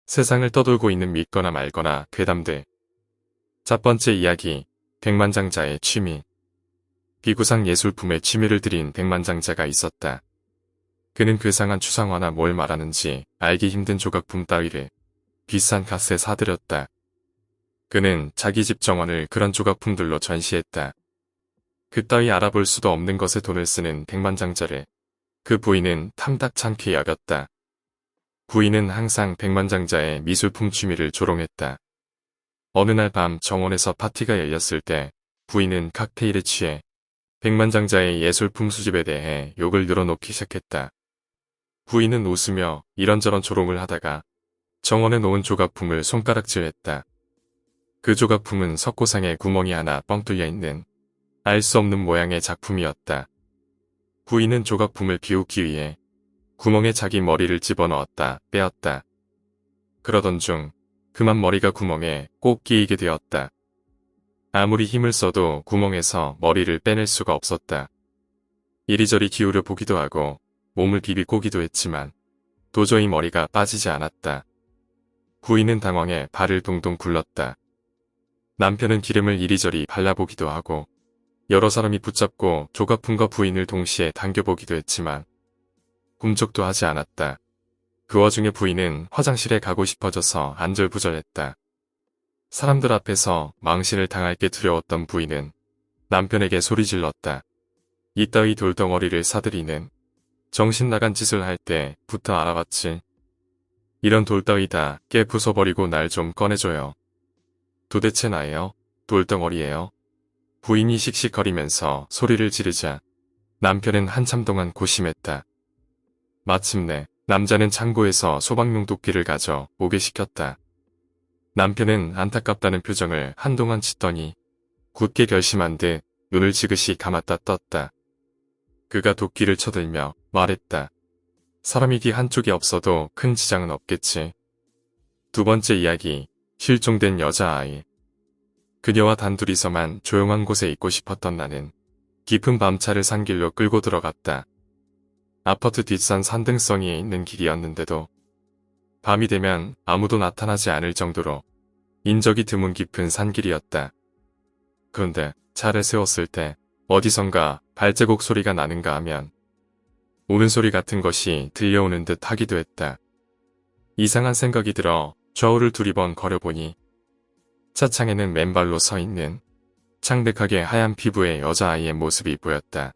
세상을 떠돌고 있는 믿거나 말거나 괴담들. 첫 번째 이야기, 백만장자의 취미. 비구상 예술품에 취미를 들인 백만장자가 있었다. 그는 괴상한 추상화나 뭘 말하는지 알기 힘든 조각품 따위를 비싼 값에 사들였다. 그는 자기 집 정원을 그런 조각품들로 전시했다. 그따위 알아볼 수도 없는 것에 돈을 쓰는 백만장자를 그 부인은 탐탁찮게 여겼다. 부인은 항상 백만장자의 미술품 취미를 조롱했다. 어느 날 밤 정원에서 파티가 열렸을 때 부인은 칵테일에 취해 백만장자의 예술품 수집에 대해 욕을 늘어놓기 시작했다. 부인은 웃으며 이런저런 조롱을 하다가 정원에 놓은 조각품을 손가락질했다. 그 조각품은 석고상에 구멍이 하나 뻥 뚫려 있는 알 수 없는 모양의 작품이었다. 부인은 조각품을 비웃기 위해 구멍에 자기 머리를 집어넣었다 빼었다. 그러던 중 그만 머리가 구멍에 꼭 끼이게 되었다. 아무리 힘을 써도 구멍에서 머리를 빼낼 수가 없었다. 이리저리 기울여 보기도 하고 몸을 비비꼬기도 했지만 도저히 머리가 빠지지 않았다. 부인은 당황해 발을 동동 굴렀다. 남편은 기름을 이리저리 발라보기도 하고 여러 사람이 붙잡고 조각품과 부인을 동시에 당겨보기도 했지만 꿈쩍도 하지 않았다. 그 와중에 부인은 화장실에 가고 싶어져서 안절부절했다. 사람들 앞에서 망신을 당할 게 두려웠던 부인은 남편에게 소리질렀다. 이따위 돌덩어리를 사들이는 정신 나간 짓을 할 때부터 알아봤지. 이런 돌따위 다 깨 부숴버리고 날 좀 꺼내줘요. 도대체 나예요? 돌덩어리예요? 부인이 씩씩거리면서 소리를 지르자 남편은 한참 동안 고심했다. 마침내 남자는 창고에서 소방용 도끼를 가져 오게 시켰다. 남편은 안타깝다는 표정을 한동안 짓더니 굳게 결심한 듯 눈을 지그시 감았다 떴다. 그가 도끼를 쳐들며 말했다. 사람이 귀 한쪽이 없어도 큰 지장은 없겠지. 두 번째 이야기, 실종된 여자아이. 그녀와 단둘이서만 조용한 곳에 있고 싶었던 나는 깊은 밤차를 산길로 끌고 들어갔다. 아파트 뒷산 산등성이에 있는 길이었는데도 밤이 되면 아무도 나타나지 않을 정도로 인적이 드문 깊은 산길이었다. 그런데 차를 세웠을 때 어디선가 발자국 소리가 나는가 하면 우는 소리 같은 것이 들려오는 듯 하기도 했다. 이상한 생각이 들어 좌우를 두리번 걸어보니 차창에는 맨발로 서 있는 창백하게 하얀 피부의 여자아이의 모습이 보였다.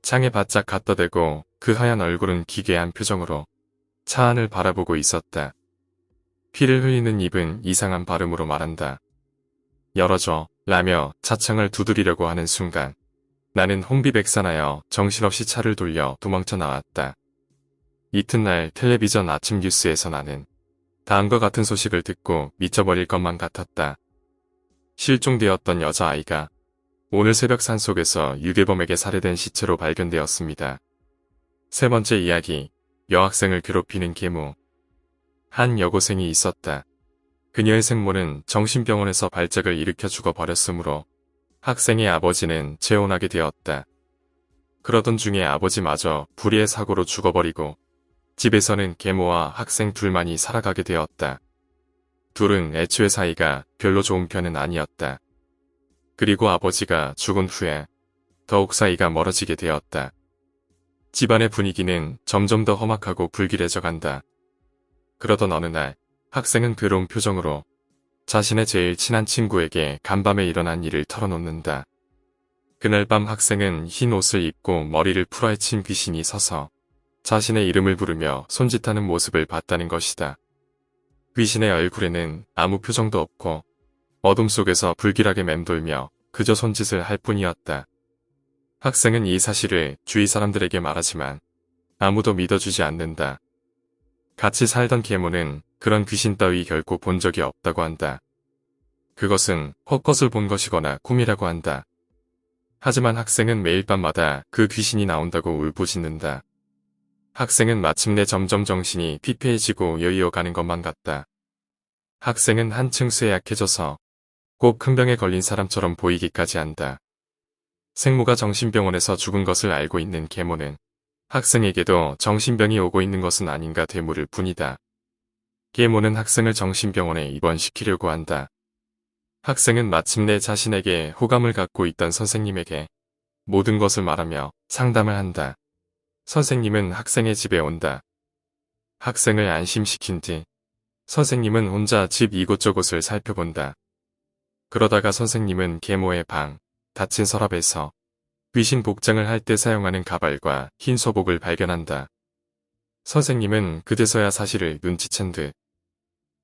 창에 바짝 갖다 대고 그 하얀 얼굴은 기괴한 표정으로 차 안을 바라보고 있었다. 피를 흘리는 입은 이상한 발음으로 말한다. 열어줘 라며 차창을 두드리려고 하는 순간 나는 혼비백산하여 정신없이 차를 돌려 도망쳐 나왔다. 이튿날 텔레비전 아침 뉴스에서 나는 다음과 같은 소식을 듣고 미쳐버릴 것만 같았다. 실종되었던 여자아이가 오늘 새벽 산속에서 유괴범에게 살해된 시체로 발견되었습니다. 세 번째 이야기, 여학생을 괴롭히는 계모. 한 여고생이 있었다. 그녀의 생모는 정신병원에서 발작을 일으켜 죽어버렸으므로 학생의 아버지는 재혼하게 되었다. 그러던 중에 아버지마저 불의의 사고로 죽어버리고 집에서는 계모와 학생 둘만이 살아가게 되었다. 둘은 애초에 사이가 별로 좋은 편은 아니었다. 그리고 아버지가 죽은 후에 더욱 사이가 멀어지게 되었다. 집안의 분위기는 점점 더 험악하고 불길해져 간다. 그러던 어느 날 학생은 괴로운 표정으로 자신의 제일 친한 친구에게 간밤에 일어난 일을 털어놓는다. 그날 밤 학생은 흰 옷을 입고 머리를 풀어헤친 귀신이 서서 자신의 이름을 부르며 손짓하는 모습을 봤다는 것이다. 귀신의 얼굴에는 아무 표정도 없고 어둠 속에서 불길하게 맴돌며 그저 손짓을 할 뿐이었다. 학생은 이 사실을 주위 사람들에게 말하지만 아무도 믿어주지 않는다. 같이 살던 계모는 그런 귀신 따위 결코 본 적이 없다고 한다. 그것은 헛것을 본 것이거나 꿈이라고 한다. 하지만 학생은 매일 밤마다 그 귀신이 나온다고 울부짖는다. 학생은 마침내 점점 정신이 피폐해지고 여의어가는 것만 같다. 학생은 한층 쇠약해져서 꼭 큰 병에 걸린 사람처럼 보이기까지 한다. 생모가 정신병원에서 죽은 것을 알고 있는 계모는 학생에게도 정신병이 오고 있는 것은 아닌가 되물을 뿐이다. 계모는 학생을 정신병원에 입원시키려고 한다. 학생은 마침내 자신에게 호감을 갖고 있던 선생님에게 모든 것을 말하며 상담을 한다. 선생님은 학생의 집에 온다. 학생을 안심시킨 뒤 선생님은 혼자 집 이곳저곳을 살펴본다. 그러다가 선생님은 계모의 방, 닫힌 서랍에서 귀신 복장을 할 때 사용하는 가발과 흰 소복을 발견한다. 선생님은 그제서야 사실을 눈치챈 듯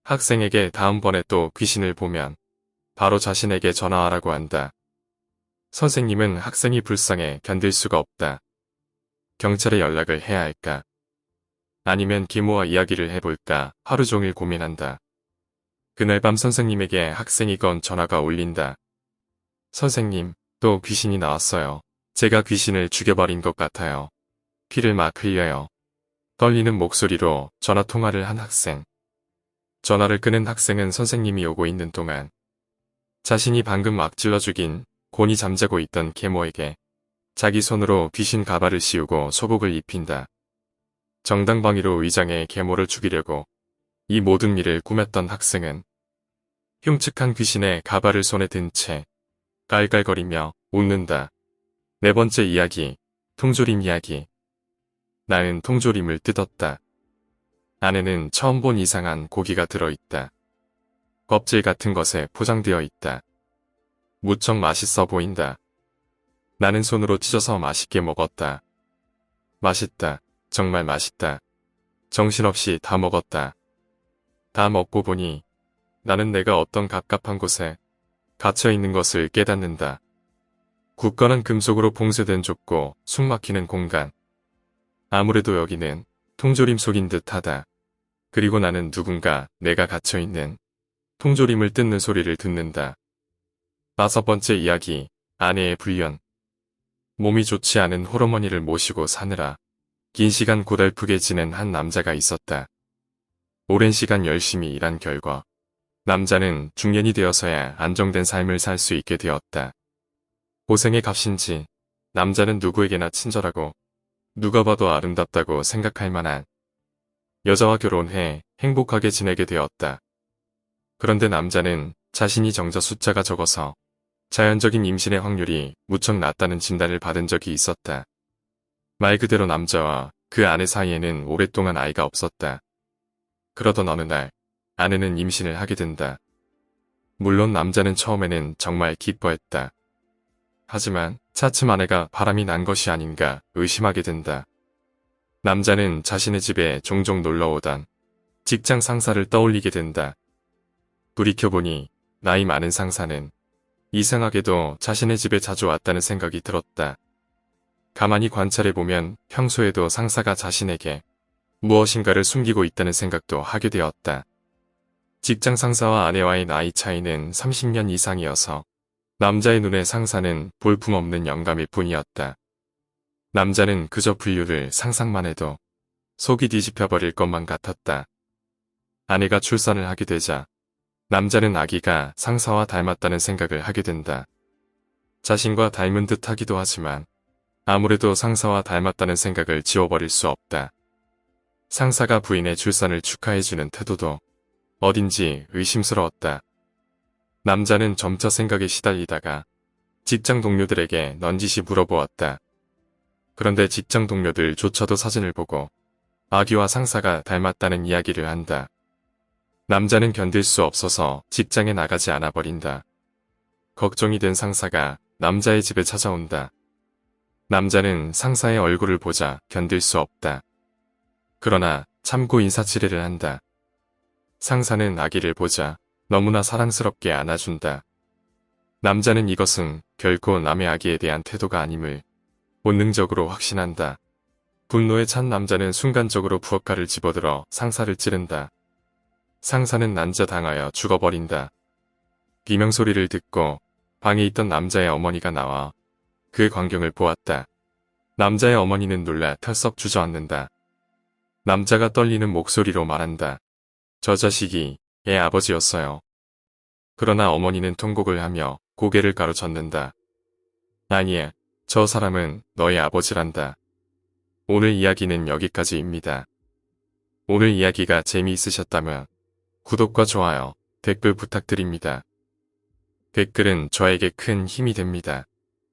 학생에게 다음번에 또 귀신을 보면 바로 자신에게 전화하라고 한다. 선생님은 학생이 불쌍해 견딜 수가 없다. 경찰에 연락을 해야 할까? 아니면 계모와 이야기를 해볼까 하루 종일 고민한다. 그날 밤 선생님에게 학생이 건 전화가 울린다. 선생님, 또 귀신이 나왔어요. 제가 귀신을 죽여버린 것 같아요. 피를 막 흘려요. 떨리는 목소리로 전화 통화를 한 학생. 전화를 끄는 학생은 선생님이 오고 있는 동안 자신이 방금 앞질러 죽인 곤히 잠자고 있던 계모에게 자기 손으로 귀신 가발을 씌우고 소복을 입힌다. 정당방위로 위장해 계모를 죽이려고 이 모든 일을 꾸몄던 학생은 흉측한 귀신의 가발을 손에 든 채 깔깔거리며 웃는다. 네 번째 이야기, 통조림 이야기. 나는 통조림을 뜯었다. 안에는 처음 본 이상한 고기가 들어있다. 껍질 같은 것에 포장되어 있다. 무척 맛있어 보인다. 나는 손으로 찢어서 맛있게 먹었다. 맛있다. 정말 맛있다. 정신없이 다 먹었다. 다 먹고 보니 나는 내가 어떤 갑갑한 곳에 갇혀있는 것을 깨닫는다. 굳건한 금속으로 봉쇄된 좁고 숨막히는 공간. 아무래도 여기는 통조림 속인 듯하다. 그리고 나는 누군가 내가 갇혀있는 통조림을 뜯는 소리를 듣는다. 5번째 이야기, 아내의 불륜. 몸이 좋지 않은 홀어머니를 모시고 사느라 긴 시간 고달프게 지낸 한 남자가 있었다. 오랜 시간 열심히 일한 결과 남자는 중년이 되어서야 안정된 삶을 살 수 있게 되었다. 고생의 값인지 남자는 누구에게나 친절하고 누가 봐도 아름답다고 생각할 만한 여자와 결혼해 행복하게 지내게 되었다. 그런데 남자는 자신이 정자 숫자가 적어서 자연적인 임신의 확률이 무척 낮다는 진단을 받은 적이 있었다. 말 그대로 남자와 그 아내 사이에는 오랫동안 아이가 없었다. 그러던 어느 날 아내는 임신을 하게 된다. 물론 남자는 처음에는 정말 기뻐했다. 하지만 차츰 아내가 바람이 난 것이 아닌가 의심하게 된다. 남자는 자신의 집에 종종 놀러오던 직장 상사를 떠올리게 된다. 돌이켜보니 나이 많은 상사는 이상하게도 자신의 집에 자주 왔다는 생각이 들었다. 가만히 관찰해보면 평소에도 상사가 자신에게 무엇인가를 숨기고 있다는 생각도 하게 되었다. 직장 상사와 아내와의 나이 차이는 30년 이상이어서 남자의 눈에 상사는 볼품없는 영감일 뿐이었다. 남자는 그저 분류를 상상만 해도 속이 뒤집혀 버릴 것만 같았다. 아내가 출산을 하게 되자 남자는 아기가 상사와 닮았다는 생각을 하게 된다. 자신과 닮은 듯 하기도 하지만 아무래도 상사와 닮았다는 생각을 지워버릴 수 없다. 상사가 부인의 출산을 축하해주는 태도도 어딘지 의심스러웠다. 남자는 점차 생각에 시달리다가 직장 동료들에게 넌지시 물어보았다. 그런데 직장 동료들조차도 사진을 보고 아기와 상사가 닮았다는 이야기를 한다. 남자는 견딜 수 없어서 직장에 나가지 않아 버린다. 걱정이 된 상사가 남자의 집에 찾아온다. 남자는 상사의 얼굴을 보자 견딜 수 없다. 그러나 참고 인사치레를 한다. 상사는 아기를 보자 너무나 사랑스럽게 안아준다. 남자는 이것은 결코 남의 아기에 대한 태도가 아님을 본능적으로 확신한다. 분노에 찬 남자는 순간적으로 부엌칼을 집어들어 상사를 찌른다. 상사는 난자당하여 죽어버린다. 비명소리를 듣고 방에 있던 남자의 어머니가 나와 그 광경을 보았다. 남자의 어머니는 놀라 털썩 주저앉는다. 남자가 떨리는 목소리로 말한다. 저 자식이 애 아버지였어요. 그러나 어머니는 통곡을 하며 고개를 가로젓는다. 아니야, 저 사람은 너의 아버지란다. 오늘 이야기는 여기까지입니다. 오늘 이야기가 재미있으셨다면 구독과 좋아요, 댓글 부탁드립니다. 댓글은 저에게 큰 힘이 됩니다.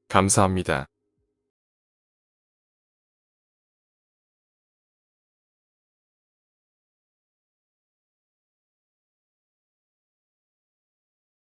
감사합니다.